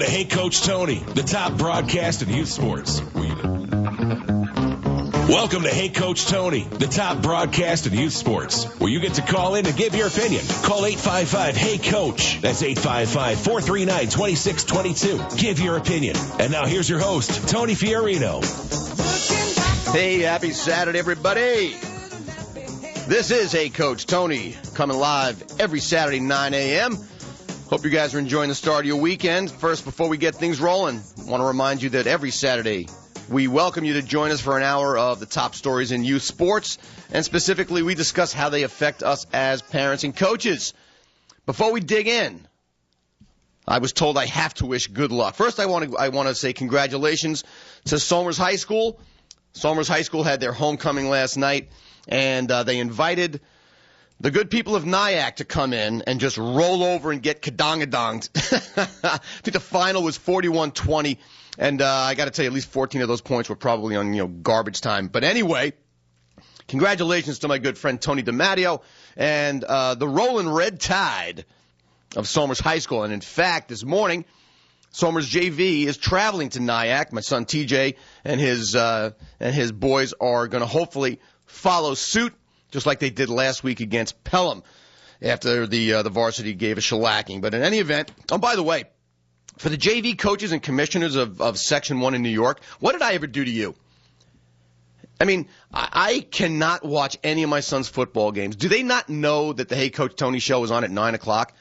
Hey Coach Tony, the top broadcast in youth sports. Welcome to Hey Coach Tony, the top broadcast in youth sports, where you get to call in and give your opinion. Call 855-HEY-COACH. That's 855-439-2622. Give your opinion. And now here's your host, Tony Fiorino. Hey, happy Saturday, everybody. This is Hey Coach Tony, coming live every Saturday, 9 a.m. Hope you guys are enjoying the start of your weekend. First, before we get things rolling, I want to remind you that every Saturday, we welcome you to join us for an hour of the top stories in youth sports, and specifically, we discuss how they affect us as parents and coaches. Before we dig in, I was told I have to wish good luck. First, I want to say congratulations to Somers High School. Somers High School had their homecoming last night, and they invited the good people of Nyack to come in and just roll over and get kadongadonged. I think the final was 41-20, and I got to tell you, at least 14 of those points were probably on garbage time. But anyway, congratulations to my good friend Tony DiMatteo and the Rolling Red Tide of Somers High School. And in fact, this morning, Somers JV is traveling to Nyack. My son TJ and his boys are going to hopefully follow suit, just like they did last week against Pelham after the varsity gave a shellacking. But in any event, oh, by the way, for the JV coaches and commissioners of Section 1 in New York, what did I ever do to you? I mean, I cannot watch any of my son's football games. Do they not know that the Hey Coach Tony show is on at 9 o'clock?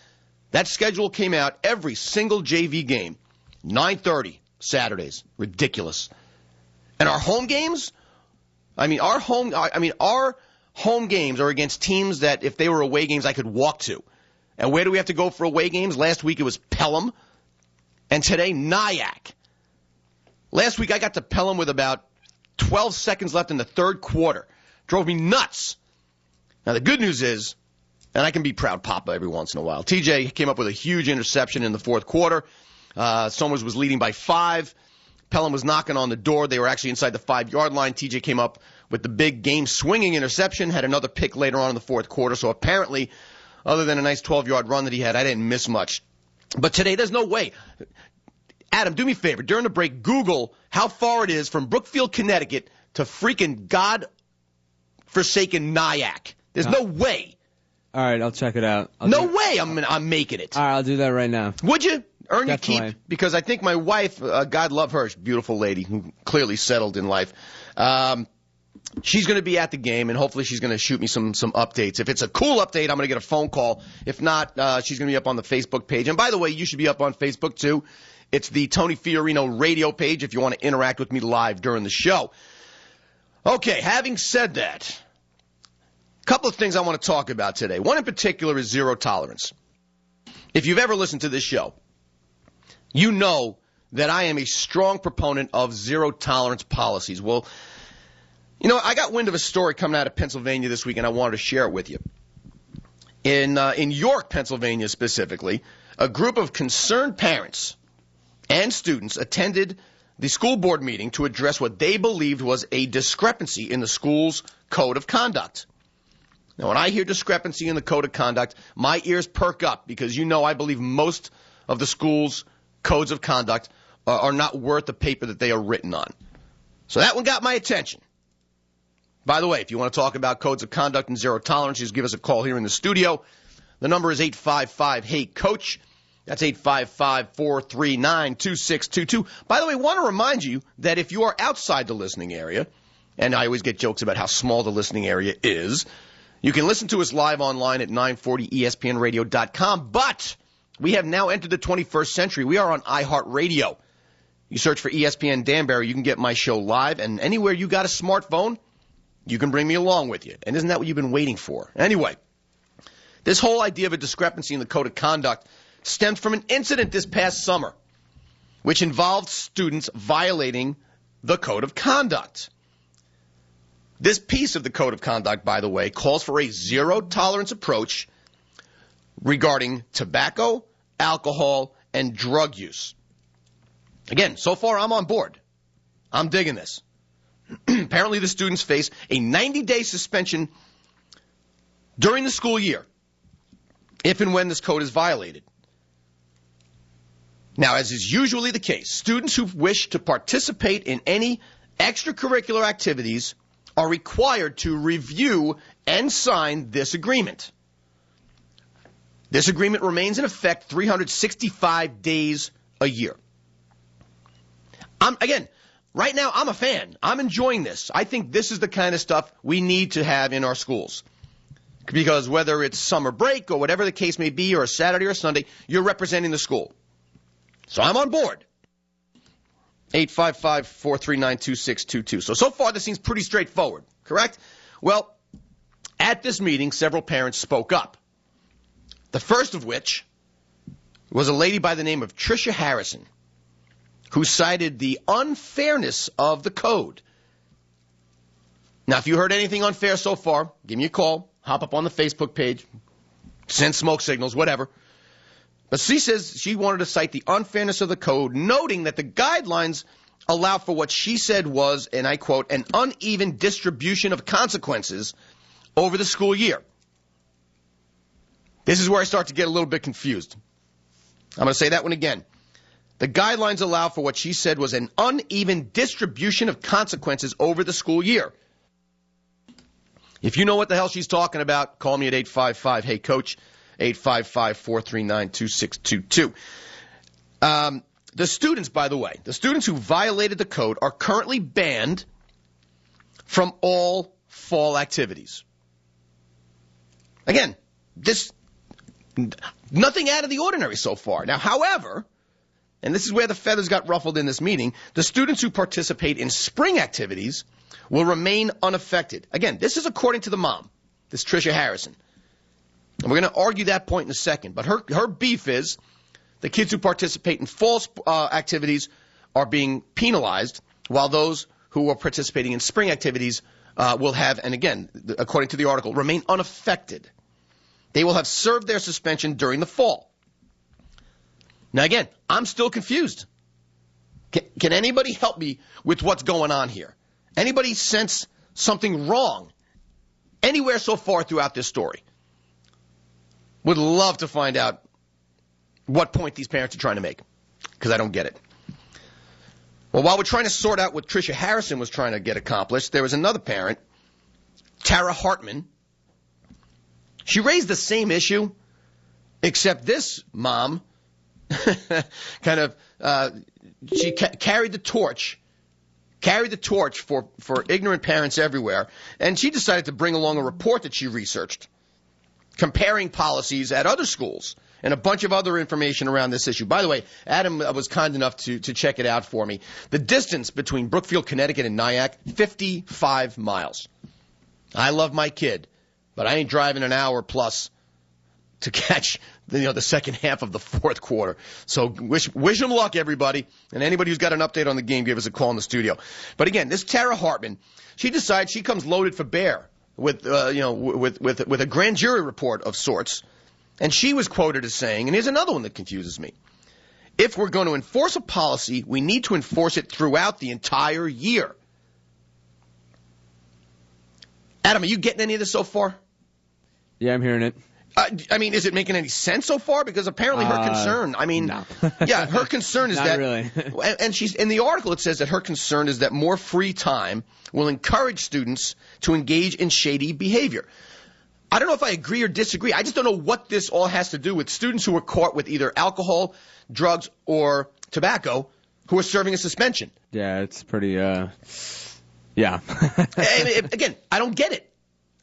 That schedule came out every single JV game, 9:30 Saturdays. Ridiculous. And our home games? Our home games are against teams that, if they were away games, I could walk to. And where do we have to go for away games? Last week it was Pelham, and today Nyack. Last week I got to Pelham with about 12 seconds left in the third quarter. Drove me nuts. Now the good news is, and I can be proud papa every once in a while, TJ came up with a huge interception in the fourth quarter. Somers was leading by 5. Pelham was knocking on the door. They were actually inside the 5-yard line. TJ came up with the big game-swinging interception, had another pick later on in the fourth quarter. So apparently, other than a nice 12-yard run that he had, I didn't miss much. But today, there's no way. Adam, do me a favor. During the break, Google how far it is from Brookfield, Connecticut to freaking God-forsaken Nyack. There's no way. All right, I'll check it out. No way I'm making it. All right, I'll do that right now. Would you? Earn Definitely. your keep, because I think my wife, God love her, she's a beautiful lady who clearly settled in life. She's going to be at the game, and hopefully she's going to shoot me some updates. If it's a cool update, I'm going to get a phone call. If not, she's going to be up on the Facebook page. And by the way, you should be up on Facebook too. It's the Tony Fiorino radio page if you want to interact with me live during the show. Okay, having said that, a couple of things I want to talk about today. One in particular is zero tolerance. If you've ever listened to this show, you know that I am a strong proponent of zero-tolerance policies. Well, I got wind of a story coming out of Pennsylvania this week, and I wanted to share it with you. In York, Pennsylvania specifically, a group of concerned parents and students attended the school board meeting to address what they believed was a discrepancy in the school's code of conduct. Now, when I hear discrepancy in the code of conduct, my ears perk up because I believe most of the school's codes of conduct are not worth the paper that they are written on. So that one got my attention. By the way, if you want to talk about codes of conduct and zero tolerance, just give us a call here in the studio. The number is 855-HEY-COACH. That's 855-439-2622. By the way, I want to remind you that if you are outside the listening area, and I always get jokes about how small the listening area is, you can listen to us live online at 940ESPNradio.com, but we have now entered the 21st century. We are on iHeartRadio. You search for ESPN Danbury, you can get my show live, and anywhere you got a smartphone, you can bring me along with you. And isn't that what you've been waiting for? Anyway, this whole idea of a discrepancy in the code of conduct stemmed from an incident this past summer, which involved students violating the code of conduct. This piece of the code of conduct, by the way, calls for a zero-tolerance approach regarding tobacco, alcohol, and drug use. Again, so far I'm on board. I'm digging this. Apparently the students face a 90-day suspension during the school year if and when this code is violated. Now, as is usually the case, students who wish to participate in any extracurricular activities are required to review and sign this agreement. This agreement remains in effect 365 days a year. Again, right now, I'm a fan. I'm enjoying this. I think this is the kind of stuff we need to have in our schools. Because whether it's summer break or whatever the case may be, or a Saturday or Sunday, you're representing the school. So I'm on board. 855-439-2622. So far this seems pretty straightforward, correct? Well, at this meeting, several parents spoke up. The first of which was a lady by the name of Tricia Harrison, who cited the unfairness of the code. Now, if you heard anything unfair so far, give me a call, hop up on the Facebook page, send smoke signals, whatever. But she says she wanted to cite the unfairness of the code, noting that the guidelines allow for what she said was, and I quote, an uneven distribution of consequences over the school year. This is where I start to get a little bit confused. I'm going to say that one again. The guidelines allow for what she said was an uneven distribution of consequences over the school year. If you know what the hell she's talking about, call me at 855-HEY-COACH, 855-439-2622. The students, by the way, the students who violated the code are currently banned from all fall activities. Again, nothing out of the ordinary so far. Now, however, and this is where the feathers got ruffled in this meeting, the students who participate in spring activities will remain unaffected. Again, this is according to the mom, this Tricia Harrison. And we're going to argue that point in a second. But her beef is the kids who participate in fall activities are being penalized, while those who are participating in spring activities will have, and again, according to the article, remain unaffected. They will have served their suspension during the fall. Now, again, I'm still confused. Can anybody help me with what's going on here? Anybody sense something wrong anywhere so far throughout this story? Would love to find out what point these parents are trying to make, because I don't get it. Well, while we're trying to sort out what Tricia Harrison was trying to get accomplished, there was another parent, Tara Hartman. She raised the same issue, except this mom kind of she carried the torch for ignorant parents everywhere, and she decided to bring along a report that she researched, comparing policies at other schools and a bunch of other information around this issue. By the way, Adam was kind enough to check it out for me. The distance between Brookfield, Connecticut and Nyack, 55 miles. I love my kid, but I ain't driving an hour plus to catch the second half of the fourth quarter. So wish them luck, everybody. And anybody who's got an update on the game, give us a call in the studio. But again, this Tara Hartman, she decides she comes loaded for bear with a grand jury report of sorts. And she was quoted as saying, and here's another one that confuses me, if we're going to enforce a policy, we need to enforce it throughout the entire year. Adam, are you getting any of this so far? Yeah, I'm hearing it. Is it making any sense so far? Because apparently her concern, no. Yeah, her concern is Not that, really. and she's in the article. It says that her concern is that more free time will encourage students to engage in shady behavior. I don't know if I agree or disagree. I just don't know what this all has to do with students who were caught with either alcohol, drugs, or tobacco who are serving a suspension. Yeah, it's pretty, yeah. Again, I don't get it.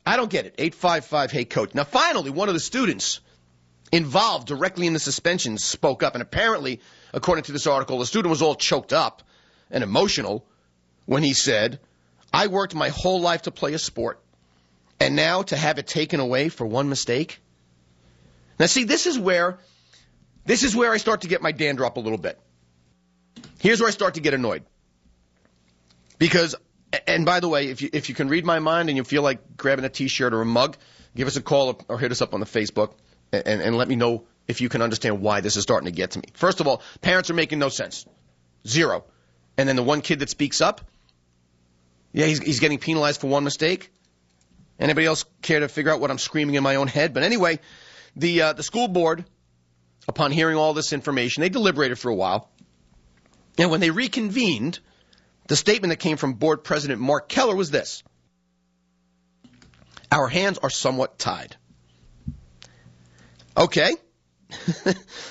855-HEY-COACH. Now, finally, one of the students involved directly in the suspension spoke up. And apparently, according to this article, the student was all choked up and emotional when he said, I worked my whole life to play a sport, and now to have it taken away for one mistake? Now, see, this is where I start to get my dander up a little bit. Here's where I start to get annoyed. Because, and by the way, if you can read my mind and you feel like grabbing a T-shirt or a mug, give us a call or hit us up on the Facebook and let me know if you can understand why this is starting to get to me. First of all, parents are making no sense. Zero. And then the one kid that speaks up, yeah, he's getting penalized for one mistake. Anybody else care to figure out what I'm screaming in my own head? But anyway, the school board upon hearing all this information, they deliberated for a while. And when they reconvened, the statement that came from board president Mark Keller was this: our hands are somewhat tied. Okay.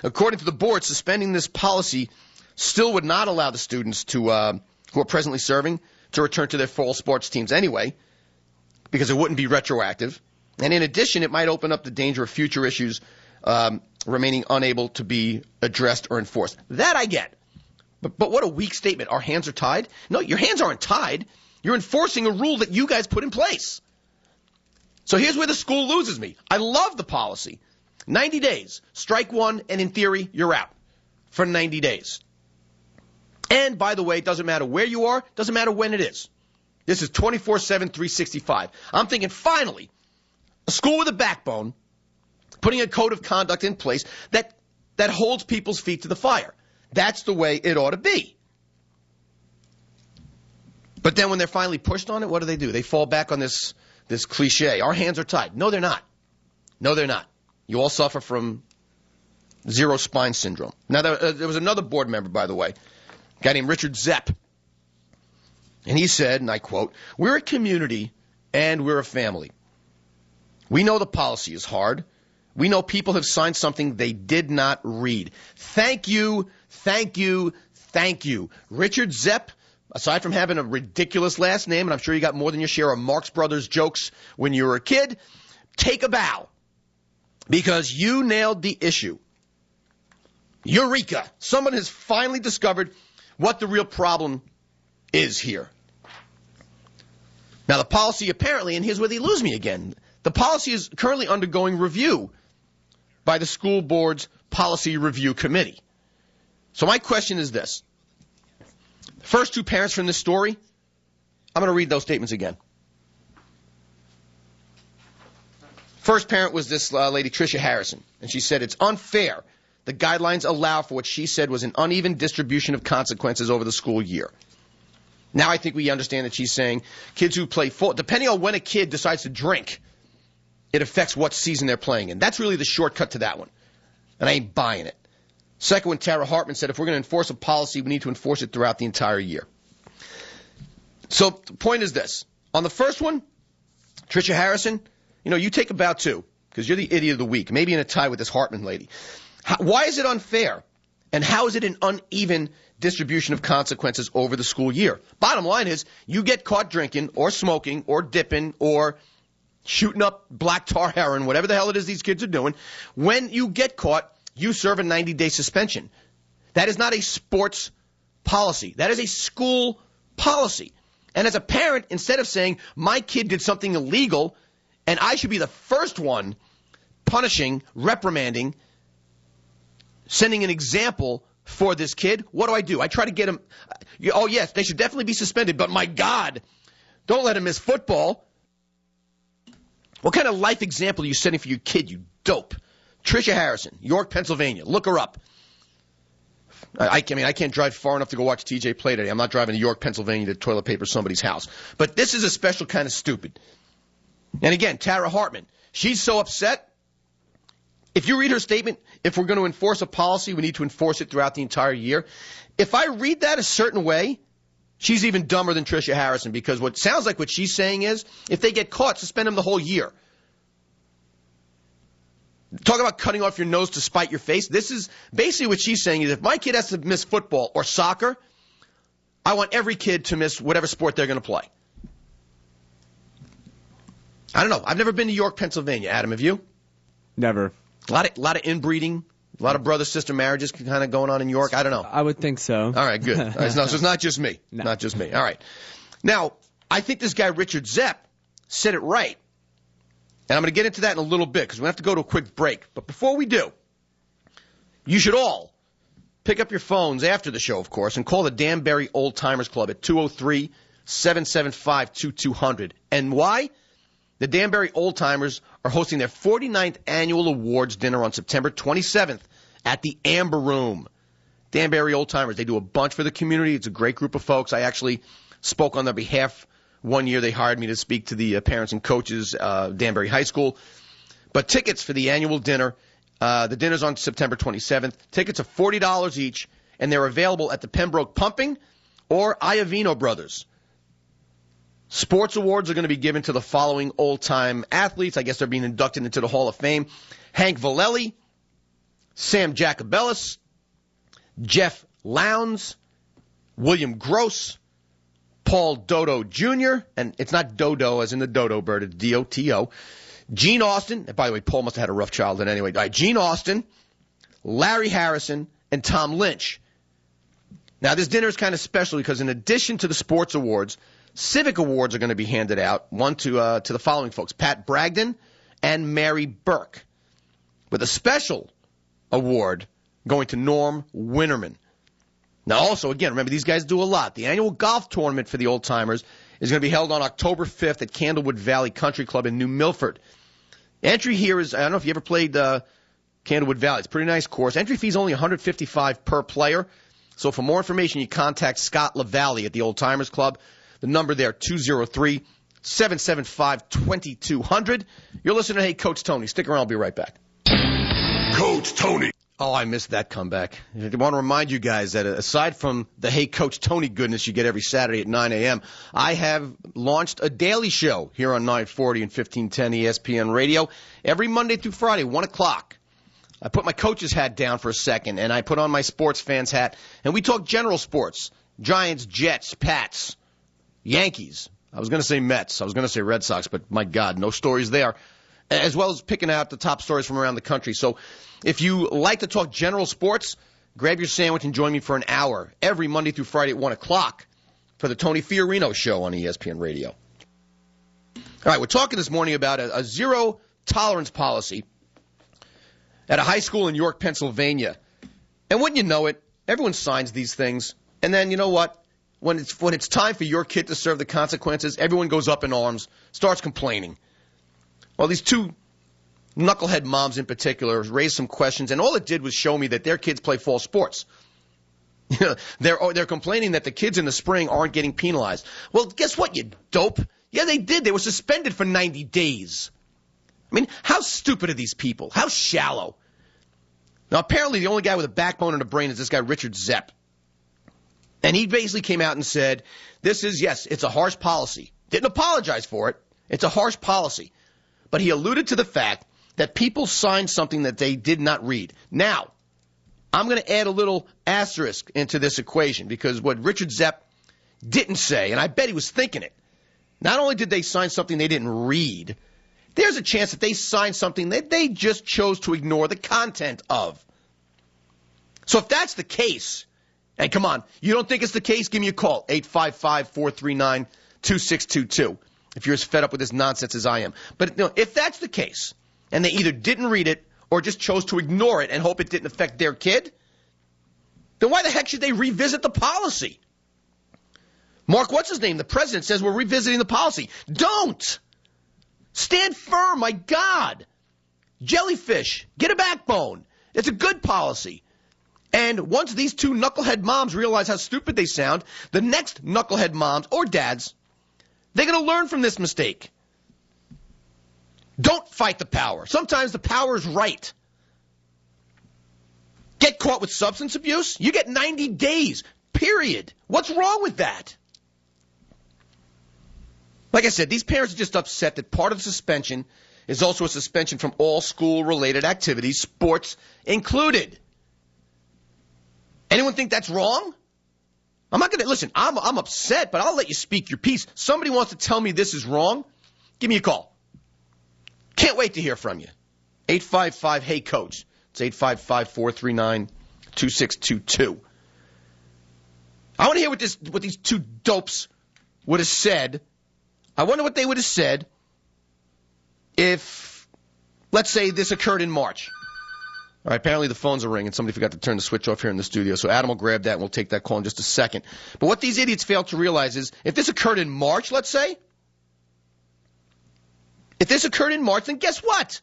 According to the board, suspending this policy still would not allow the students to, who are presently serving to return to their fall sports teams anyway, because it wouldn't be retroactive. And in addition, it might open up the danger of future issues remaining unable to be addressed or enforced. That I get. But what a weak statement. Our hands are tied? No, your hands aren't tied. You're enforcing a rule that you guys put in place. So here's where the school loses me. I love the policy. 90 days. Strike one, and in theory, you're out for 90 days. And, by the way, it doesn't matter where you are. Doesn't matter when it is. This is 24/7, 365. I'm thinking, finally, a school with a backbone, putting a code of conduct in place that holds people's feet to the fire. That's the way it ought to be. But then when they're finally pushed on it, what do? They fall back on this cliche. Our hands are tied. No, they're not. No, they're not. You all suffer from zero spine syndrome. Now, there was another board member, by the way, a guy named Richard Zepp. And he said, and I quote, "We're a community and we're a family. We know the policy is hard. We know people have signed something they did not read." Thank you, thank you, thank you. Richard Zepp, aside from having a ridiculous last name, and I'm sure you got more than your share of Marx Brothers jokes when you were a kid, take a bow. Because you nailed the issue. Eureka! Someone has finally discovered what the real problem is here. Now, the policy apparently, and here's where they lose me again, the policy is currently undergoing review by the school board's policy review committee. So my question is this. The first two parents from this story, I'm going to read those statements again. First parent was this lady, Tricia Harrison, and she said, "It's unfair. The guidelines allow for what she said was an uneven distribution of consequences over the school year." Now I think we understand that she's saying kids who play full, depending on when a kid decides to drink, it affects what season they're playing in. That's really the shortcut to that one, and I ain't buying it. Second one, Tara Hartman said, if we're going to enforce a policy, we need to enforce it throughout the entire year. So the point is this. On the first one, Tricia Harrison, you take a bow too, because you're the idiot of the week, maybe in a tie with this Hartman lady. Why is it unfair? And how is it an uneven distribution of consequences over the school year? Bottom line is, you get caught drinking or smoking or dipping or shooting up black tar heroin, whatever the hell it is these kids are doing. When you get caught, you serve a 90-day suspension. That is not a sports policy. That is a school policy. And as a parent, instead of saying, my kid did something illegal, and I should be the first one punishing, reprimanding, sending an example for this kid, what do? I try to get him, oh yes, they should definitely be suspended, but my God, don't let him miss football. What kind of life example are you setting for your kid, you dope? Tricia Harrison, York, Pennsylvania. Look her up. I can't drive far enough to go watch TJ play today. I'm not driving to York, Pennsylvania to toilet paper somebody's house. But this is a special kind of stupid. And again, Tara Hartman, she's so upset. If you read her statement, if we're going to enforce a policy, we need to enforce it throughout the entire year. If I read that a certain way, she's even dumber than Tricia Harrison, because what sounds like what she's saying is, if they get caught, suspend them the whole year. Talk about cutting off your nose to spite your face. This is basically what she's saying is, if my kid has to miss football or soccer, I want every kid to miss whatever sport they're going to play. I don't know. I've never been to York, Pennsylvania. Adam, have you? Never. A lot of inbreeding, a lot of brother-sister marriages kind of going on in York. I don't know. I would think so. All right, good. All right, so it's not just me. No. Not just me. All right. Now, I think this guy Richard Zepp said it right. And I'm going to get into that in a little bit because we have to go to a quick break. But before we do, you should all pick up your phones after the show, of course, and call the Danbury Old Timers Club at 203-775-2200. And why? The Danbury Old Timers are hosting their 49th annual awards dinner on September 27th at the Amber Room. Danbury Old Timers, they do a bunch for the community. It's a great group of folks. I actually spoke on their behalf. One year they hired me to speak to the parents and coaches, Danbury High School. But tickets for the annual dinner The dinner's on September 27th. Tickets are $40 each, and they're available at the Pembroke Pumping or Iovino Brothers. Sports awards are going to be given to the following old-time athletes. I guess they're being inducted into the Hall of Fame. Hank Vallely, Sam Jacobellis, Jeff Lowndes, William Gross, Paul Dodo Jr., and it's not Dodo as in the dodo bird, it's D-O-T-O. Gene Austin, and by the way, Paul must have had a rough childhood anyway. All right, Gene Austin, Larry Harrison, and Tom Lynch. Now, this dinner is kind of special because in addition to the sports awards, civic awards are going to be handed out, one to the following folks, Pat Bragdon and Mary Burke, with a special award going to Norm Winterman. Now, also, again, remember, these guys do a lot. The annual golf tournament for the old-timers is going to be held on October 5th at Candlewood Valley Country Club in New Milford. Entry here is, I don't know if you ever played Candlewood Valley. It's a pretty nice course. Entry fee is only $155 per player. So for more information, you contact Scott LaValle at the Old Timers Club. The number there, 203-775-2200. You're listening to Hey Coach Tony. Stick around. I'll be right back. Coach Tony. Oh, I missed that comeback. I want to remind you guys that aside from the Hey Coach Tony goodness you get every Saturday at 9 a.m., I have launched a daily show here on 940 and 1510 ESPN Radio every Monday through Friday, 1 o'clock. I put my coach's hat down for a second, and I put on my sports fans hat, and we talk general sports. Giants, Jets, Pats, Yankees. I was going to say Mets. I was going to say Red Sox, but my God, no stories there. As well as picking out the top stories from around the country. So if you like to talk general sports, grab your sandwich and join me for an hour every Monday through Friday at 1 o'clock for the Tony Fiorino Show on ESPN Radio. All right, we're talking this morning about a zero-tolerance policy at a high school in York, Pennsylvania. And wouldn't you know it, everyone signs these things. And then, you know what? When it's time for your kid to serve the consequences, everyone goes up in arms, starts complaining. Well, these two knucklehead moms in particular raised some questions, and all it did was show me that their kids play fall sports. They're complaining that the kids in the spring aren't getting penalized. Well, guess what, you dope? Yeah, they did. They were suspended for 90 days. I mean, how stupid are these people? How shallow? Now, apparently the only guy with a backbone and a brain is this guy, Richard Zepp. And he basically came out and said, yes, it's a harsh policy. Didn't apologize for it. It's a harsh policy. But he alluded to the fact that people signed something that they did not read. Now, I'm going to add a little asterisk into this equation because what Richard Zepp didn't say, and I bet he was thinking it, not only did they sign something they didn't read, there's a chance that they signed something that they just chose to ignore the content of. So if that's the case, and come on, you don't think it's the case, give me a call, 855-439-2622. If you're as fed up with this nonsense as I am. But if that's the case, and they either didn't read it or just chose to ignore it and hope it didn't affect their kid, then why the heck should they revisit the policy? Mark, what's his name? The president says we're revisiting the policy. Don't! Stand firm, my God! Jellyfish, get a backbone. It's a good policy. And once these two knucklehead moms realize how stupid they sound, the next knucklehead moms or dads, they're going to learn from this mistake. Don't fight the power. Sometimes the power is right. Get caught with substance abuse? You get 90 days, period. What's wrong with that? Like I said, these parents are just upset that part of the suspension is also a suspension from all school-related activities, sports included. Anyone think that's wrong? I'm not going to, listen, I'm upset, but I'll let you speak your piece. Somebody wants to tell me this is wrong? Give me a call. Can't wait to hear from you. 855-HEY-COACH. It's 855-439-2622. I want to hear what these two dopes would have said. I wonder what they would have said if, let's say, this occurred in March. All right, apparently the phones are ringing. Somebody forgot to turn the switch off here in the studio, so Adam will grab that and we'll take that call in just a second. But what these idiots fail to realize is if this occurred in March, let's say, if this occurred in March, then guess what?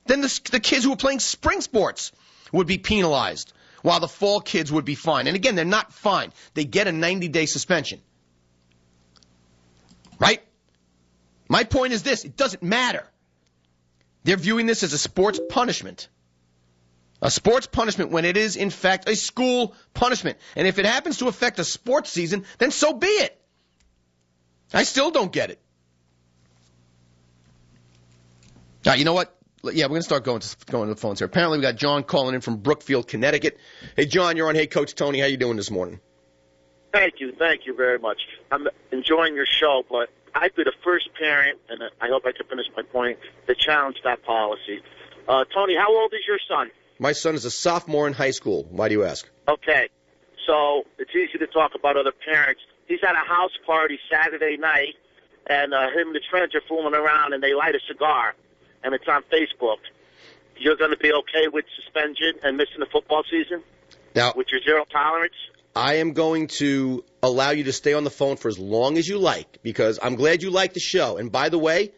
Then the kids who were playing spring sports would be penalized, while the fall kids would be fined. And again, they're not fined. They get a 90-day suspension. Right? My point is this. It doesn't matter. They're viewing this as a sports punishment. A sports punishment when it is, in fact, a school punishment. And if it happens to affect a sports season, then so be it. I still don't get it. Now, you know what? Yeah, we're going to start going to the phones here. Apparently, we got John calling in from Brookfield, Connecticut. Hey, John, you're on Hey Coach Tony. How you doing this morning? Thank you very much. I'm enjoying your show, but I'd be the first parent, and I hope I can finish my point, to challenge that policy. Tony, how old is your son? My son is a sophomore in high school. Why do you ask? Okay, so it's easy to talk about other parents. He's at a house party Saturday night, and him and his friends are fooling around, and they light a cigar, and it's on Facebook. You're going to be okay with suspension and missing the football season? Now, with your zero tolerance? I am going to allow you to stay on the phone for as long as you like, because I'm glad you like the show. And by the way,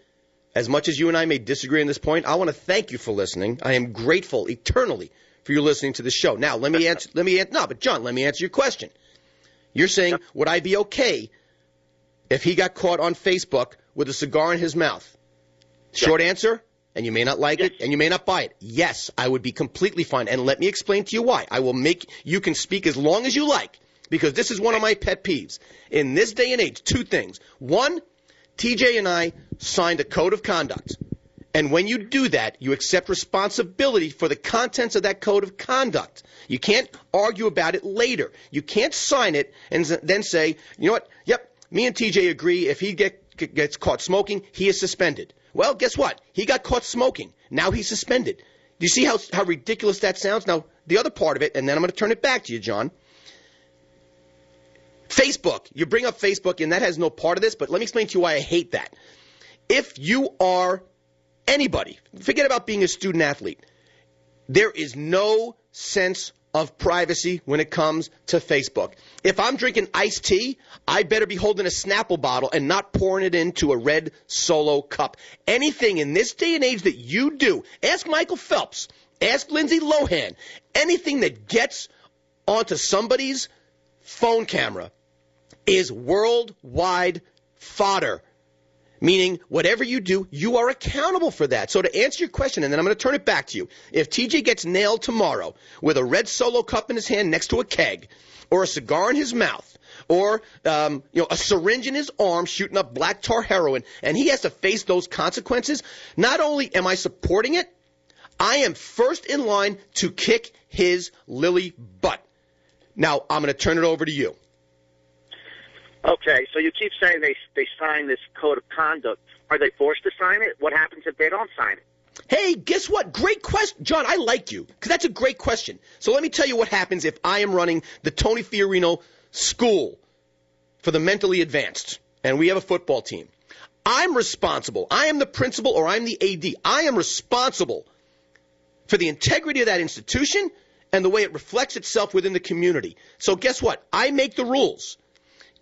as much as you and I may disagree on this point, I want to thank you for listening. I am grateful eternally for you listening to the show. Now, let me answer your question. You're saying, would I be okay if he got caught on Facebook with a cigar in his mouth? Short answer, and you may not like it, and you may not buy it. Yes, I would be completely fine. And let me explain to you why. You can speak as long as you like, because this is one of my pet peeves. In this day and age, two things. One, TJ and I signed a code of conduct. And when you do that, you accept responsibility for the contents of that code of conduct. You can't argue about it later. You can't sign it and then say, you know what, yep, me and TJ agree if he gets caught smoking, he is suspended. Well, guess what? He got caught smoking. Now he's suspended. Do you see how ridiculous that sounds? Now, the other part of it, and then I'm going to turn it back to you, John. Facebook. You bring up Facebook, and that has no part of this, but let me explain to you why I hate that. If you are anybody, forget about being a student athlete, there is no sense of privacy when it comes to Facebook. If I'm drinking iced tea, I better be holding a Snapple bottle and not pouring it into a red Solo cup. Anything in this day and age that you do, ask Michael Phelps, ask Lindsay Lohan, anything that gets onto somebody's phone camera is worldwide fodder. Meaning, whatever you do, you are accountable for that. So to answer your question, and then I'm going to turn it back to you, if TJ gets nailed tomorrow with a red Solo cup in his hand next to a keg, or a cigar in his mouth, or a syringe in his arm shooting up black tar heroin, and he has to face those consequences, not only am I supporting it, I am first in line to kick his lily butt. Now, I'm going to turn it over to you. Okay, so you keep saying they sign this code of conduct. Are they forced to sign it? What happens if they don't sign it? Hey, guess what? Great question. John, I like you, because that's a great question. So let me tell you what happens if I am running the Tony Fiorino School for the mentally advanced, and we have a football team. I'm responsible. I am the principal, or I'm the AD. I am responsible for the integrity of that institution and the way it reflects itself within the community. So guess what? I make the rules.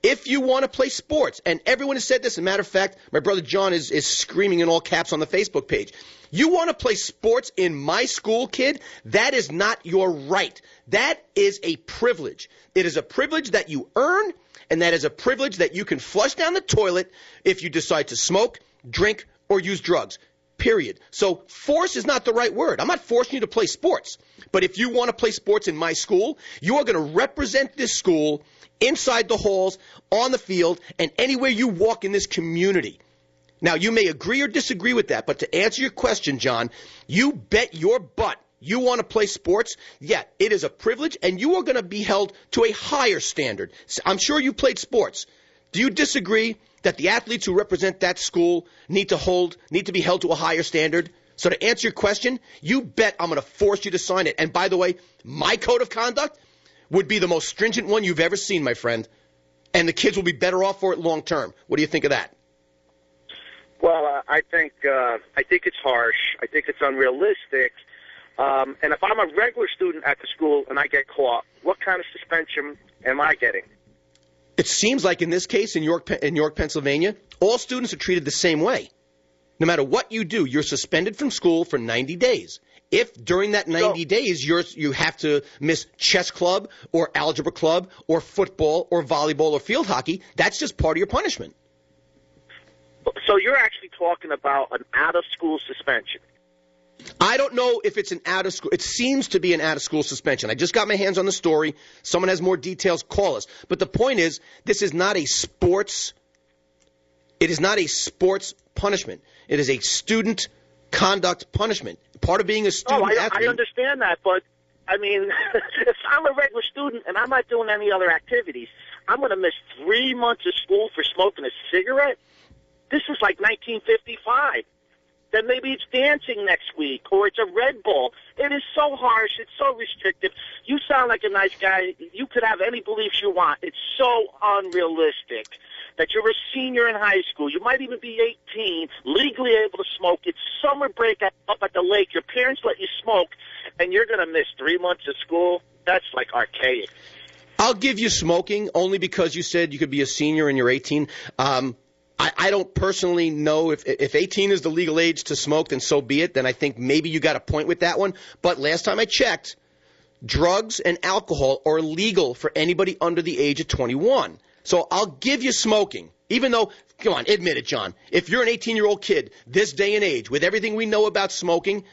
If you want to play sports, and everyone has said this, as a matter of fact, my brother John is screaming in all caps on the Facebook page. You want to play sports in my school, kid? That is not your right. That is a privilege. It is a privilege that you earn, and that is a privilege that you can flush down the toilet if you decide to smoke, drink, or use drugs. Period. So force is not the right word. I'm not forcing you to play sports. But if you want to play sports in my school, you are going to represent this school inside the halls, on the field, and anywhere you walk in this community. Now, you may agree or disagree with that, but to answer your question, John, you bet your butt you want to play sports. Yeah, it is a privilege, and you are going to be held to a higher standard. I'm sure you played sports. Do you disagree that the athletes who represent that school need to be held to a higher standard? So to answer your question, you bet I'm going to force you to sign it. And by the way, my code of conduct would be the most stringent one you've ever seen, my friend. And the kids will be better off for it long term. What do you think of that? Well, I think it's harsh. I think it's unrealistic. And if I'm a regular student at the school and I get caught, what kind of suspension am I getting? It seems like in this case, in York, Pennsylvania, all students are treated the same way. No matter what you do, you're suspended from school for 90 days. If during that 90 days you have to miss chess club or algebra club or football or volleyball or field hockey, that's just part of your punishment. So you're actually talking about an out-of-school suspension. I don't know if it's an out-of-school. It seems to be an out-of-school suspension. I just got my hands on the story. Someone has more details, call us. But the point is, this is not a sports. It is not a sports punishment. It is a student conduct punishment. Part of being a student athlete. I understand that, but I mean, if I'm a regular student and I'm not doing any other activities, I'm going to miss 3 months of school for smoking a cigarette? This is like 1955. Then maybe it's dancing next week, or it's a Red Bull. It is so harsh. It's so restrictive. You sound like a nice guy. You could have any beliefs you want. It's so unrealistic that you're a senior in high school. You might even be 18, legally able to smoke. It's summer break up at the lake. Your parents let you smoke, and you're going to miss 3 months of school? That's like archaic. I'll give you smoking only because you said you could be a senior and you're 18. I don't personally know if 18 is the legal age to smoke, then so be it. Then I think maybe you got a point with that one. But last time I checked, drugs and alcohol are legal for anybody under the age of 21. So I'll give you smoking, even though, come on, admit it, John. If you're an 18-year-old kid this day and age, with everything we know about smoking,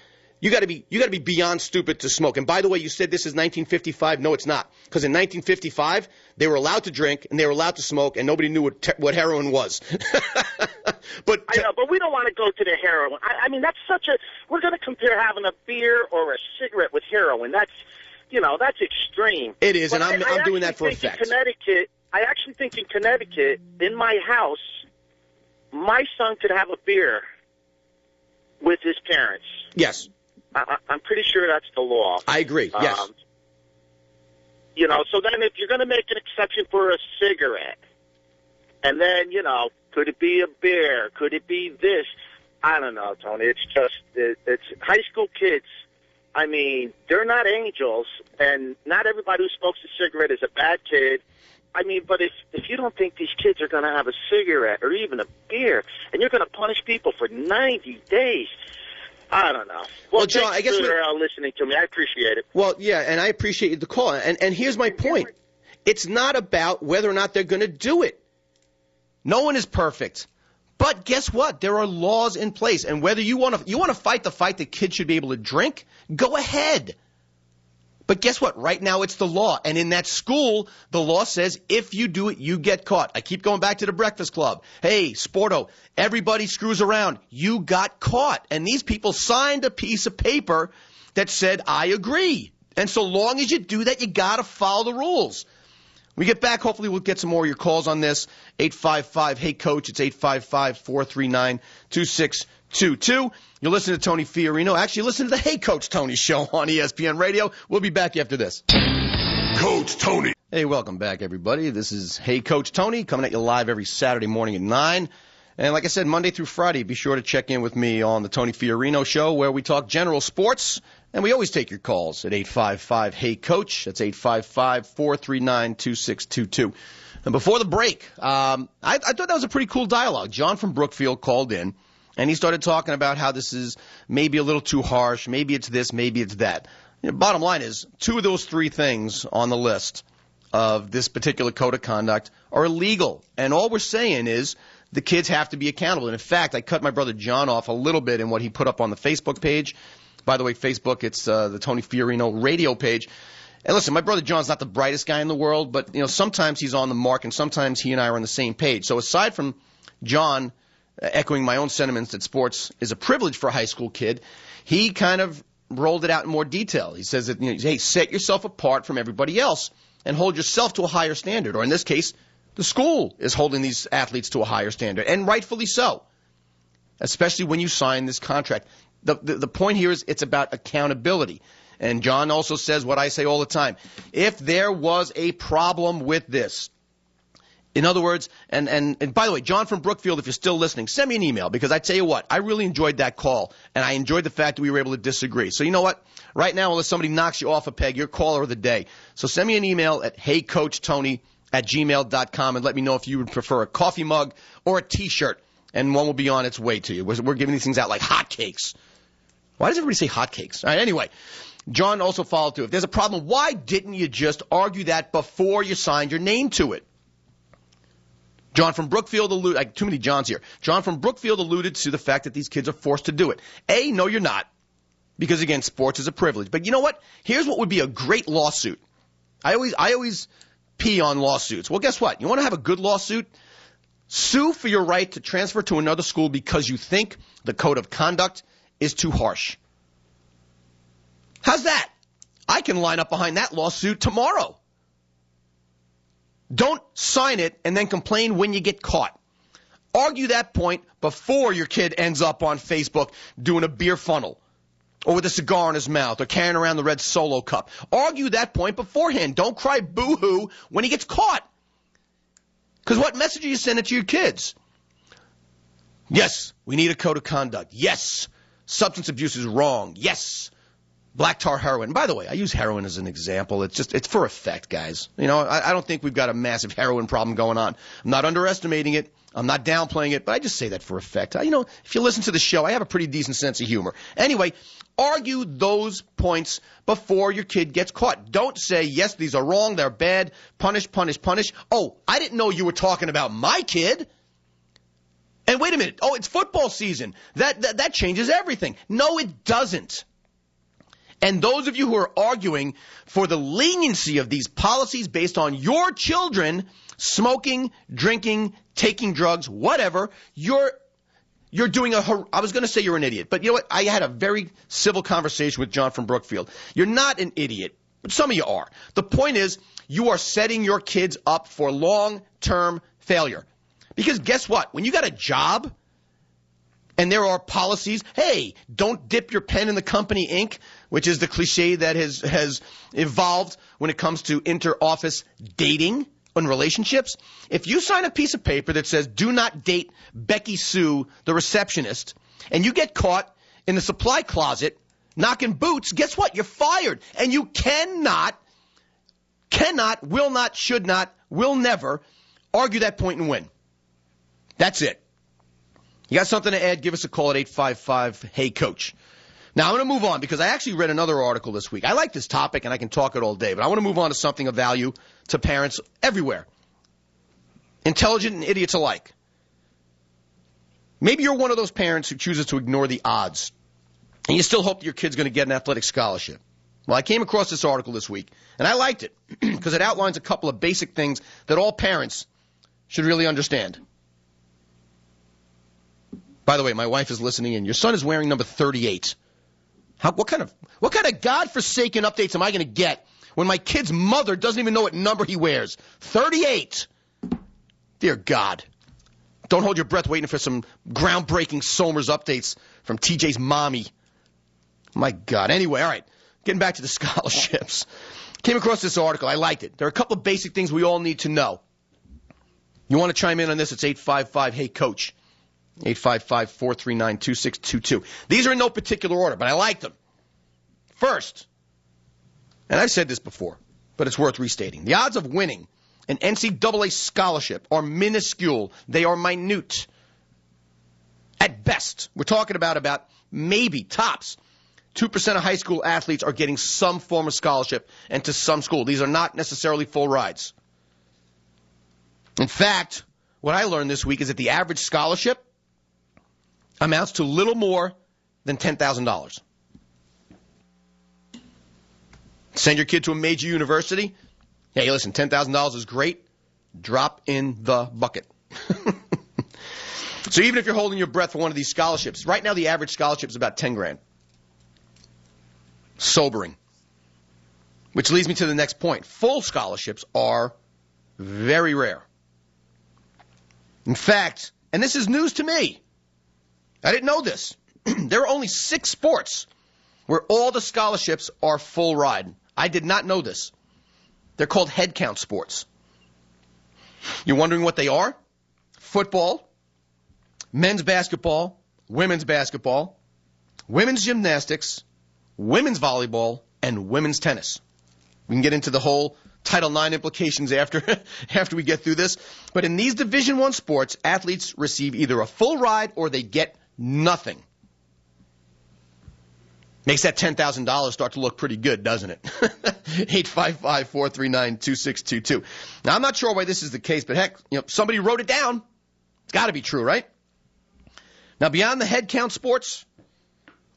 you got to be beyond stupid to smoke. And by the way, you said this is 1955. No, it's not, because in 1955 they were allowed to drink and they were allowed to smoke, and nobody knew what heroin was. But I know, but we don't want to go to the heroin. I mean, that's we're going to compare having a beer or a cigarette with heroin. That's extreme. It is, but and I'm doing that for effect. I actually think in Connecticut, in my house, my son could have a beer with his parents. Yes. I'm pretty sure that's the law. I agree, yes. So then if you're going to make an exception for a cigarette, and then, could it be a beer? Could it be this? I don't know, Tony. It's just, it's high school kids. I mean, they're not angels, and not everybody who smokes a cigarette is a bad kid. I mean, but if you don't think these kids are going to have a cigarette or even a beer, and you're going to punish people for 90 days, I don't know. Well, John, I guess you're listening to me. I appreciate it. Well, yeah, and I appreciate the call. And here's my point. It's not about whether or not they're going to do it. No one is perfect. But guess what? There are laws in place. And whether you want to fight the fight that kids should be able to drink, go ahead. But guess what? Right now it's the law. And in that school, the law says if you do it, you get caught. I keep going back to the Breakfast Club. Hey, Sporto, everybody screws around. You got caught. And these people signed a piece of paper that said, I agree. And so long as you do that, you got to follow the rules. When we get back, hopefully we'll get some more of your calls on this. 855, hey, Coach. It's 855-439-2622. You're listening to Tony Fiorino. Actually, listen to the Hey Coach Tony show on ESPN Radio. We'll be back after this. Coach Tony. Hey, welcome back, everybody. This is Hey Coach Tony coming at you live every Saturday morning at 9. And like I said, Monday through Friday, be sure to check in with me on the Tony Fiorino show where we talk general sports. And we always take your calls at 855, hey, Coach. That's 855-439-2622. And before the break, I thought that was a pretty cool dialogue. John from Brookfield called in. And he started talking about how this is maybe a little too harsh. Maybe it's this, maybe it's that. Bottom line is, two of those three things on the list of this particular code of conduct are illegal. And all we're saying is the kids have to be accountable. And in fact, I cut my brother John off a little bit in what he put up on the Facebook page. By the way, Facebook, it's the Tony Fiorino radio page. And listen, my brother John's not the brightest guy in the world, but sometimes he's on the mark and sometimes he and I are on the same page. So aside from John echoing my own sentiments that sports is a privilege for a high school kid, he kind of rolled it out in more detail. He says that, hey, set yourself apart from everybody else and hold yourself to a higher standard. Or in this case, the school is holding these athletes to a higher standard, and rightfully so, especially when you sign this contract. The point here is it's about accountability. And John also says what I say all the time. If there was a problem with this, in other words, and by the way, John from Brookfield, if you're still listening, send me an email, because I tell you what, I really enjoyed that call, and I enjoyed the fact that we were able to disagree. So you know what? Right now, unless somebody knocks you off a peg, you're caller of the day. So send me an email at heycoachtony@gmail.com and let me know if you would prefer a coffee mug or a T-shirt, and one will be on its way to you. We're giving these things out like hotcakes. Why does everybody say hotcakes? All right, anyway, John also followed through. If there's a problem, why didn't you just argue that before you signed your name to it? John from Brookfield alluded, too many Johns here. John from Brookfield alluded to the fact that these kids are forced to do it. A, no, you're not. because, again, sports is a privilege. But you know what? Here's what would be a great lawsuit. I always pee on lawsuits. Well, guess what? You want to have a good lawsuit? Sue for your right to transfer to another school because you think the code of conduct is too harsh. How's that? I can line up behind that lawsuit tomorrow. Don't sign it and then complain when you get caught. Argue that point before your kid ends up on Facebook doing a beer funnel or with a cigar in his mouth or carrying around the red Solo cup. Argue that point beforehand. Don't cry boo-hoo when he gets caught. Because what message are you sending to your kids? Yes, we need a code of conduct. Yes, substance abuse is wrong. Yes, black tar heroin. By the way, I use heroin as an example. It's for effect, guys. You know, I don't think we've got a massive heroin problem going on. I'm not underestimating it. I'm not downplaying it, but I just say that for effect. You know, if you listen to the show, I have a pretty decent sense of humor. Anyway, argue those points before your kid gets caught. Don't say, yes, these are wrong, they're bad, punish, punish, punish. Oh, I didn't know you were talking about my kid. And wait a minute. Oh, it's football season. That changes everything. No, it doesn't. And those of you who are arguing for the leniency of these policies based on your children smoking, drinking, taking drugs, whatever, you're doing I was going to say you're an idiot, but you know what? I had a very civil conversation with John from Brookfield. You're not an idiot, but some of you are. The point is, you are setting your kids up for long-term failure. Because guess what? When you got a job and there are policies, hey, don't dip your pen in the company ink, which is the cliche that has evolved when it comes to inter-office dating and relationships. If you sign a piece of paper that says do not date Becky Sue, the receptionist, and you get caught in the supply closet knocking boots, guess what? You're fired. And you cannot, will not, should not, will never argue that point and win. That's it. You got something to add? Give us a call at 855-HEY-COACH. Now, I'm going to move on because I actually read another article this week. I like this topic, and I can talk it all day, but I want to move on to something of value to parents everywhere, intelligent and idiots alike. Maybe you're one of those parents who chooses to ignore the odds, and you still hope that your kid's going to get an athletic scholarship. Well, I came across this article this week, and I liked it because it outlines a couple of basic things that all parents should really understand. By the way, my wife is listening in. Your son is wearing number 38. What kind of godforsaken updates am I going to get when my kid's mother doesn't even know what number he wears? 38. Dear God. Don't hold your breath waiting for some groundbreaking Somers updates from TJ's mommy. My God. Anyway, all right. Getting back to the scholarships. Came across this article. I liked it. There are a couple of basic things we all need to know. You want to chime in on this? It's 855-HEY-COACH. 855-439-2622. These are in no particular order, but I like them. First, and I've said this before, but it's worth restating. The odds of winning an NCAA scholarship are minuscule. They are minute. At best, we're talking about maybe tops 2% of high school athletes are getting some form of scholarship and to some school. These are not necessarily full rides. In fact, what I learned this week is that the average scholarship amounts to little more than $10,000. Send your kid to a major university. Hey, listen, $10,000 is great. Drop in the bucket. So even if you're holding your breath for one of these scholarships, right now the average scholarship is about $10,000. Sobering. Which leads me to the next point. Full scholarships are very rare. In fact, and this is news to me, I didn't know this. There are only 6 sports where all the scholarships are full ride. I did not know this. They're called head count sports. You're wondering what they are? Football, men's basketball, women's gymnastics, women's volleyball, and women's tennis. We can get into the whole Title IX implications after we get through this. But in these Division I sports, athletes receive either a full ride or they get nothing. Makes that $10,000 start to look pretty good, doesn't it? 855-439-2622. Now, I'm not sure why this is the case, but heck, somebody wrote it down. It's got to be true, right? Now, beyond the head count sports,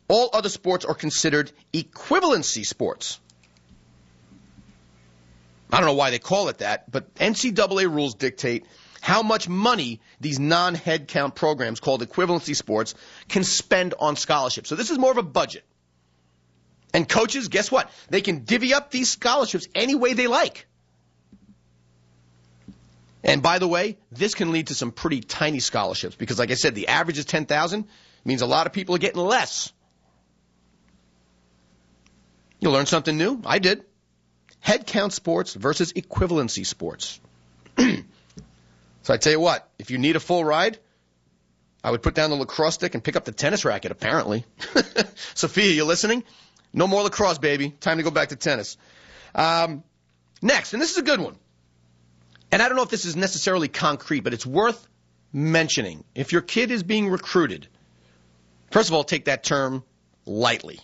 All other sports are considered equivalency sports. I don't know why they call it that, but NCAA rules dictate how much money these non-head count programs called equivalency sports can spend on scholarships. So this is more of a budget. And coaches, guess what? They can divvy up these scholarships any way they like. And by the way, this can lead to some pretty tiny scholarships because, like I said, the average is $10,000. Means a lot of people are getting less. You learn something new? I did. Head count sports versus equivalency sports. So I tell you what, if you need a full ride, I would put down the lacrosse stick and pick up the tennis racket, apparently. Sophia, you listening? No more lacrosse, baby. Time to go back to tennis. Next, and this is a good one. And I don't know if this is necessarily concrete, but it's worth mentioning. If your kid is being recruited, first of all, take that term lightly.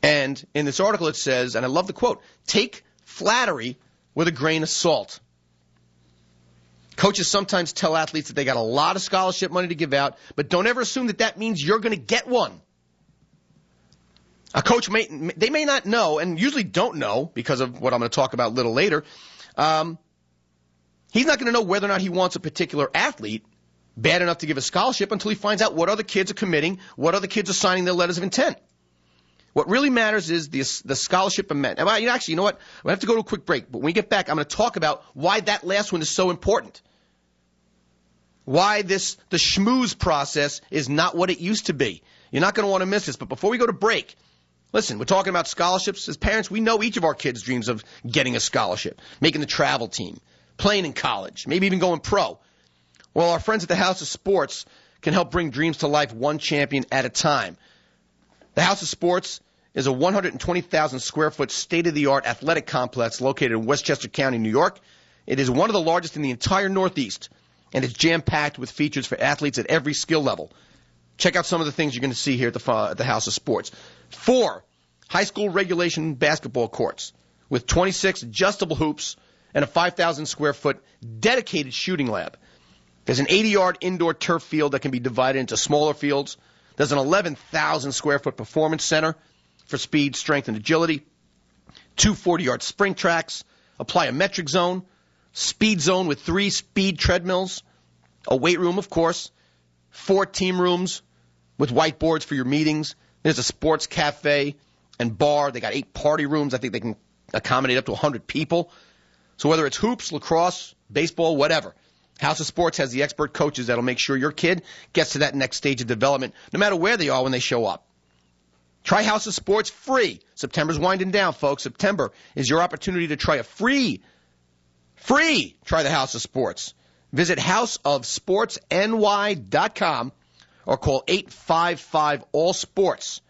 And in this article it says, and I love the quote, take flattery with a grain of salt. Coaches sometimes tell athletes that they got a lot of scholarship money to give out, but don't ever assume that means you're going to get one. A coach they may not know, and usually don't know, because of what I'm going to talk about a little later. He's not going to know whether or not he wants a particular athlete bad enough to give a scholarship until he finds out what other kids are committing, what other kids are signing their letters of intent. What really matters is the scholarship amount. Actually, you know what? We have to go to a quick break, but when we get back, I'm going to talk about why that last one is so important. Why the schmooze process is not what it used to be. You're not going to want to miss this. But before we go to break, listen, we're talking about scholarships. As parents, we know each of our kids dreams of getting a scholarship, making the travel team, playing in college, maybe even going pro. Well, our friends at the House of Sports can help bring dreams to life one champion at a time. The House of Sports is a 120,000 square foot state-of-the-art athletic complex located in Westchester County, New York. It is one of the largest in the entire Northeast, and it's jam-packed with features for athletes at every skill level. Check out some of the things you're going to see here at the House of Sports. 4 high school regulation basketball courts with 26 adjustable hoops and a 5,000 square foot dedicated shooting lab. There's an 80-yard indoor turf field that can be divided into smaller fields. There's an 11,000 square foot performance center for speed, strength, and agility. 2 40-yard sprint tracks, a plyometric zone, speed zone with 3 speed treadmills, a weight room, of course, 4 team rooms with whiteboards for your meetings. There's a sports cafe and bar. They got 8 party rooms. I think they can accommodate up to 100 people. So whether it's hoops, lacrosse, baseball, whatever, House of Sports has the expert coaches that'll make sure your kid gets to that next stage of development, no matter where they are when they show up. Try House of Sports free. September's winding down, folks. September is your opportunity to try a free try the House of Sports. Visit houseofsportsny.com or call 855-ALL-SPORTS.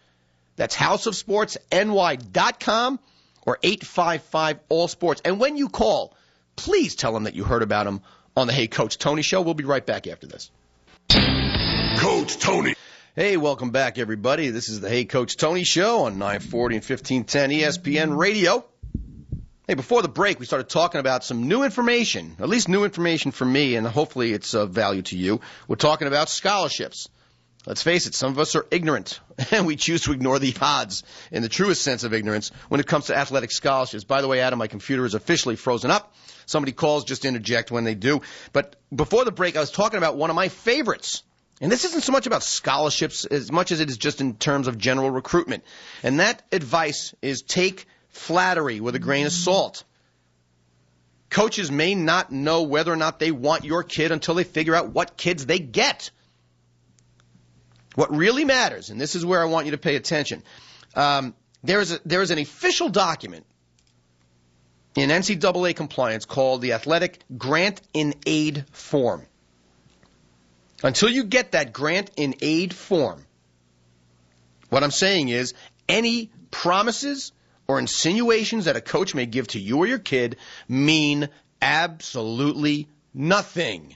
That's houseofsportsny.com or 855-ALL-SPORTS. And when you call, please tell them that you heard about them on the Hey Coach Tony Show. We'll be right back after this. Coach Tony. Hey, welcome back, everybody. This is the Hey Coach Tony Show on 940 and 1510 ESPN Radio. Hey, before the break, we started talking about some new information, at least new information for me, and hopefully it's of value to you. We're talking about scholarships. Let's face it, some of us are ignorant, and we choose to ignore the odds in the truest sense of ignorance when it comes to athletic scholarships. By the way, Adam, my computer is officially frozen up. Somebody calls, just interject when they do. But before the break, I was talking about one of my favorites. And this isn't so much about scholarships as much as it is just in terms of general recruitment. And that advice is take flattery with a grain of salt. Coaches may not know whether or not they want your kid until they figure out what kids they get. What really matters, and this is where I want you to pay attention, there is an official document in NCAA compliance called the Athletic Grant in Aid Form. Until you get that grant in aid form, what I'm saying is any promises or insinuations that a coach may give to you or your kid mean absolutely nothing.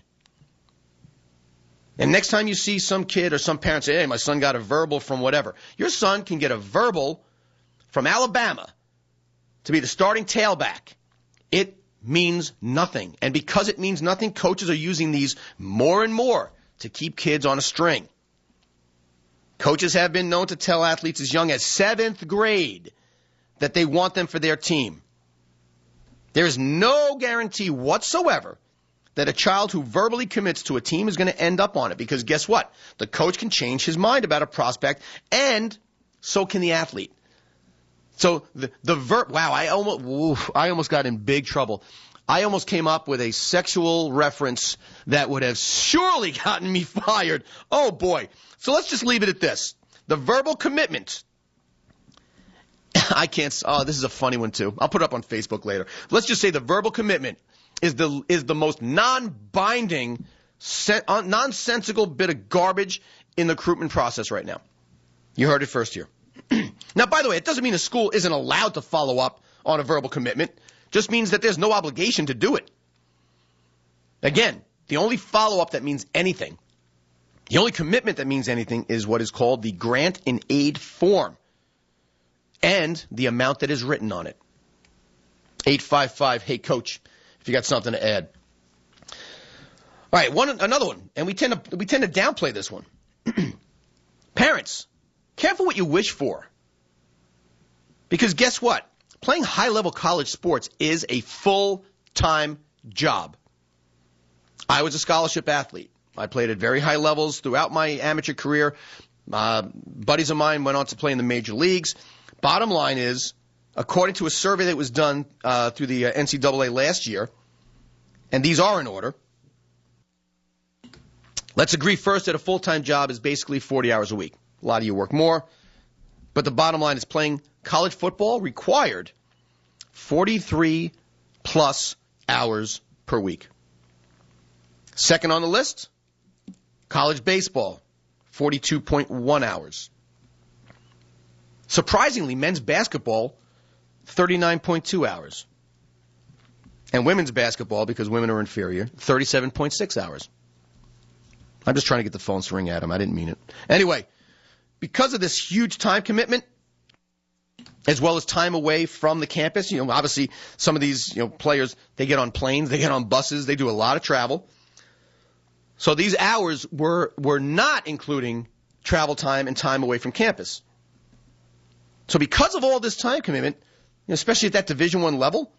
And next time you see some kid or some parent say, hey, my son got a verbal from whatever, your son can get a verbal from Alabama to be the starting tailback. It means nothing. And because it means nothing, coaches are using these more and more to keep kids on a string. Coaches have been known to tell athletes as young as 7th grade that they want them for their team. There is no guarantee whatsoever that a child who verbally commits to a team is going to end up on it, because guess what? The coach can change his mind about a prospect, and so can the athlete. So wow, I almost got in big trouble. I almost came up with a sexual reference that would have surely gotten me fired. Oh, boy. So let's just leave it at this. The verbal commitment. This is a funny one, too. I'll put it up on Facebook later. Let's just say the verbal commitment is the most non-binding, nonsensical bit of garbage in the recruitment process right now. You heard it first here. Now, by the way, it doesn't mean a school isn't allowed to follow up on a verbal commitment. Just means that there's no obligation to do it. Again, the only follow-up that means anything, the only commitment that means anything is what is called the grant in aid form and the amount that is written on it. 855, hey, coach, if you got something to add. All right, another one, and we tend to downplay this one. Parents, careful what you wish for. Because guess what? Playing high-level college sports is a full-time job. I was a scholarship athlete. I played at very high levels throughout my amateur career. Buddies of mine went on to play in the major leagues. Bottom line is, according to a survey that was done through the NCAA last year, and these are in order, let's agree first that a full-time job is basically 40 hours a week. A lot of you work more. But the bottom line is playing college football required 43-plus hours per week. Second on the list, college baseball, 42.1 hours. Surprisingly, men's basketball, 39.2 hours. And women's basketball, because women are inferior, 37.6 hours. I'm just trying to get the phones to ring at him. I didn't mean it. Anyway, because of this huge time commitment, as well as time away from the campus, obviously some of these, players, they get on planes, they get on buses, they do a lot of travel. So these hours were not including travel time and time away from campus. So because of all this time commitment, especially at that Division I level,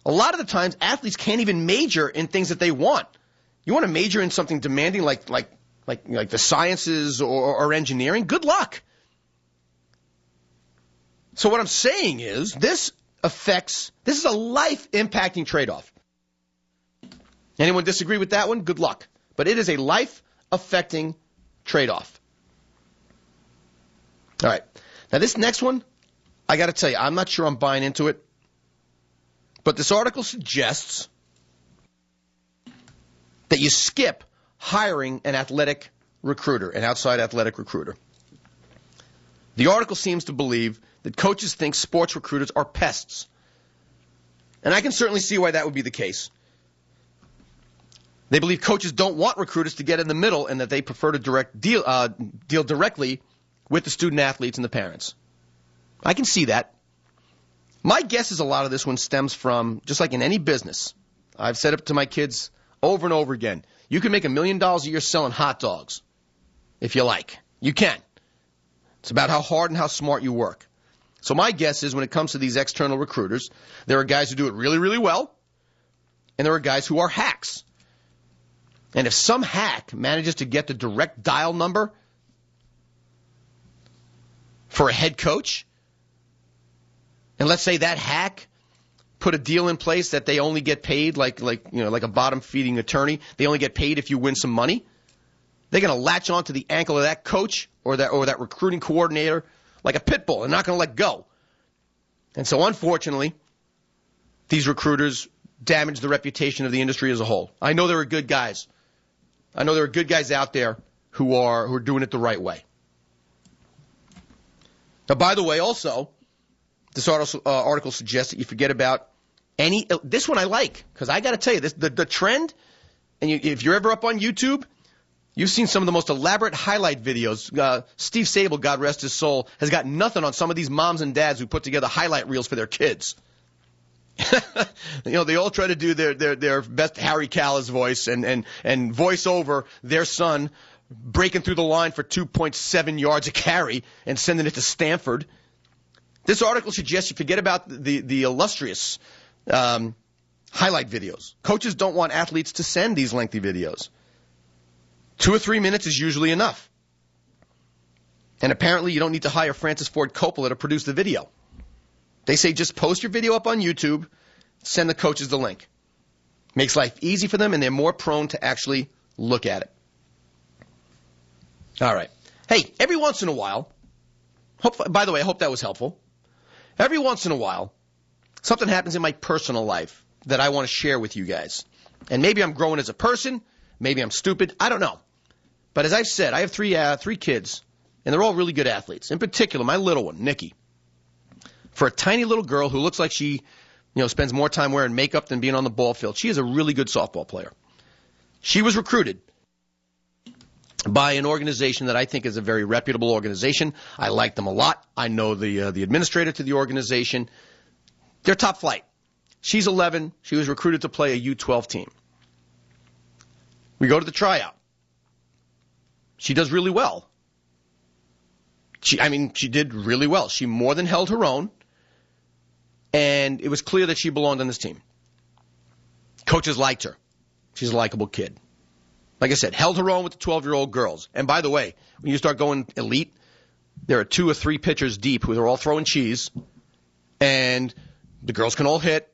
a lot of the times athletes can't even major in things that they want. You want to major in something demanding like the sciences or engineering? Good luck. So what I'm saying is this is a life-impacting trade-off. Anyone disagree with that one? Good luck. But it is a life-affecting trade-off. All right. Now this next one, I got to tell you, I'm not sure I'm buying into it. But this article suggests that you skip hiring an athletic recruiter, an outside athletic recruiter. The article seems to believe that coaches think sports recruiters are pests. And I can certainly see why that would be the case. They believe coaches don't want recruiters to get in the middle and that they prefer to deal directly with the student athletes and the parents. I can see that. My guess is a lot of this one stems from, just like in any business, I've said it to my kids over and over again, you can make $1 million a year selling hot dogs if you like. You can. It's about how hard and how smart you work. So my guess is when it comes to these external recruiters, there are guys who do it really, really well, and there are guys who are hacks. And if some hack manages to get the direct dial number for a head coach, and let's say that hack put a deal in place that they only get paid like a bottom-feeding attorney, they only get paid if you win some money, they're going to latch on to the ankle of that coach or that recruiting coordinator like a pit bull. They're not going to let go. And so, unfortunately, these recruiters damage the reputation of the industry as a whole. I know there are good guys. I know there are good guys out there who are doing it the right way. Now, by the way, also, this article suggests that you forget about this one I like, because I got to tell you, the trend, and if you're ever up on YouTube, you've seen some of the most elaborate highlight videos. Steve Sable, God rest his soul, has got nothing on some of these moms and dads who put together highlight reels for their kids. They all try to do their best Harry Callis voice and voice over their son breaking through the line for 2.7 yards a carry and sending it to Stanford. This article suggests you forget about the illustrious highlight videos. Coaches don't want athletes to send these lengthy videos. 2 or 3 minutes is usually enough. And apparently you don't need to hire Francis Ford Coppola to produce the video. They say just post your video up on YouTube, send the coaches the link. Makes life easy for them, and they're more prone to actually look at it. All right. Hey, every once in a while, by the way, I hope that was helpful. Every once in a while, something happens in my personal life that I want to share with you guys. And maybe I'm growing as a person, maybe I'm stupid, I don't know. But as I've said, I have three kids, and they're all really good athletes. In particular, my little one, Nikki. For a tiny little girl who looks like she, spends more time wearing makeup than being on the ball field, she is a really good softball player. She was recruited by an organization that I think is a very reputable organization. I like them a lot. I know the administrator to the organization. They're top flight. She's 11. She was recruited to play a U12 team. We go to the tryout. She does really well. She did really well. She more than held her own, and it was clear that she belonged on this team. Coaches liked her. She's a likable kid. Like I said, held her own with the 12-year-old girls. And by the way, when you start going elite, there are 2 or 3 pitchers deep who are all throwing cheese, and the girls can all hit.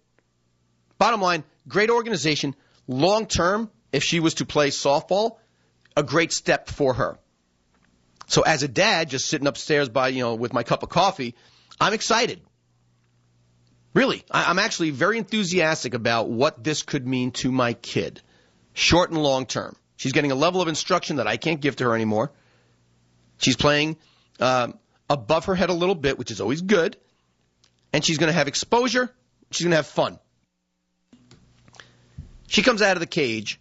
Bottom line, great organization. Long term, if she was to play softball, a great step for her. So as a dad, just sitting upstairs with my cup of coffee, I'm excited. Really, I'm actually very enthusiastic about what this could mean to my kid, short and long term. She's getting a level of instruction that I can't give to her anymore. She's playing above her head a little bit, which is always good. And she's going to have exposure. She's going to have fun. She comes out of the cage.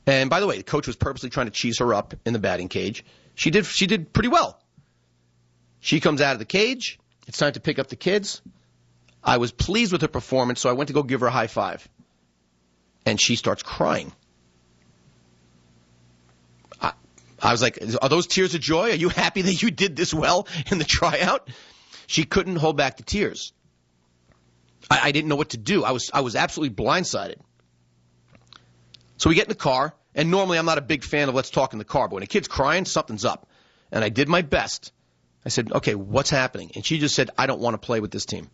And by the way, the coach was purposely trying to cheese her up in the batting cage. She did pretty well. She comes out of the cage. It's time to pick up the kids. I was pleased with her performance, so I went to go give her a high five. And she starts crying. I was like, are those tears of joy? Are you happy that you did this well in the tryout? She couldn't hold back the tears. I didn't know what to do. I was absolutely blindsided. So we get in the car, and normally I'm not a big fan of let's talk in the car, but when a kid's crying, something's up. And I did my best. I said, okay, what's happening? And she just said, I don't want to play with this team.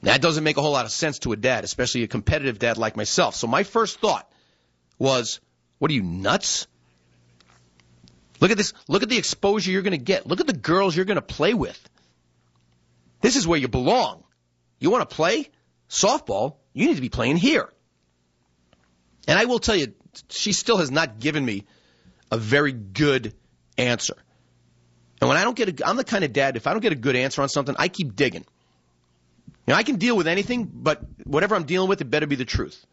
That doesn't make a whole lot of sense to a dad, especially a competitive dad like myself. So my first thought was, what are you, nuts? Look at this. Look at the exposure you're going to get. Look at the girls you're going to play with. This is where you belong. You want to play softball, you need to be playing here. And I will tell you, she still has not given me a very good answer. And when I'm the kind of dad, if I don't get a good answer on something, I keep digging. I can deal with anything, but whatever I'm dealing with, it better be the truth.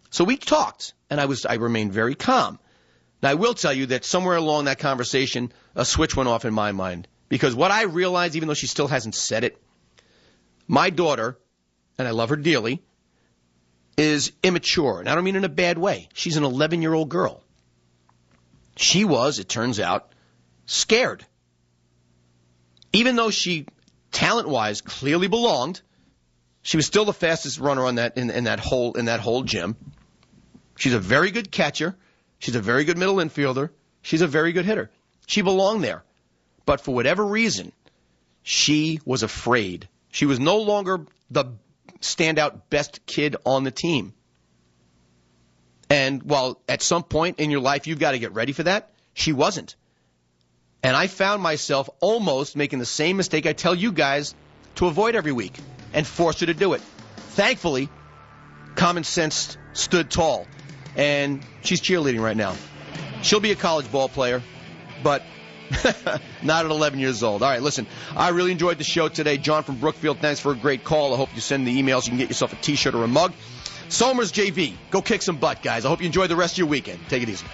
So we talked, and I remained very calm. Now, I will tell you that somewhere along that conversation, a switch went off in my mind. Because what I realized, even though she still hasn't said it, my daughter, and I love her dearly, is immature. And I don't mean in a bad way. She's an 11-year-old girl. She was, it turns out, scared. Even though she, talent-wise, clearly belonged, she was still the fastest runner on that in that whole gym. She's a very good catcher. She's a very good middle infielder. She's a very good hitter. She belonged there. But for whatever reason, she was afraid. She was no longer the standout best kid on the team. And while at some point in your life you've got to get ready for that, she wasn't. And I found myself almost making the same mistake I tell you guys to avoid every week and forced her to do it. Thankfully, common sense stood tall. And she's cheerleading right now. She'll be a college ball player, but not at 11 years old. All right, listen, I really enjoyed the show today. John from Brookfield, thanks for a great call. I hope you send the emails. You can get yourself a T-shirt or a mug. Somers JV, go kick some butt, guys. I hope you enjoy the rest of your weekend. Take it easy.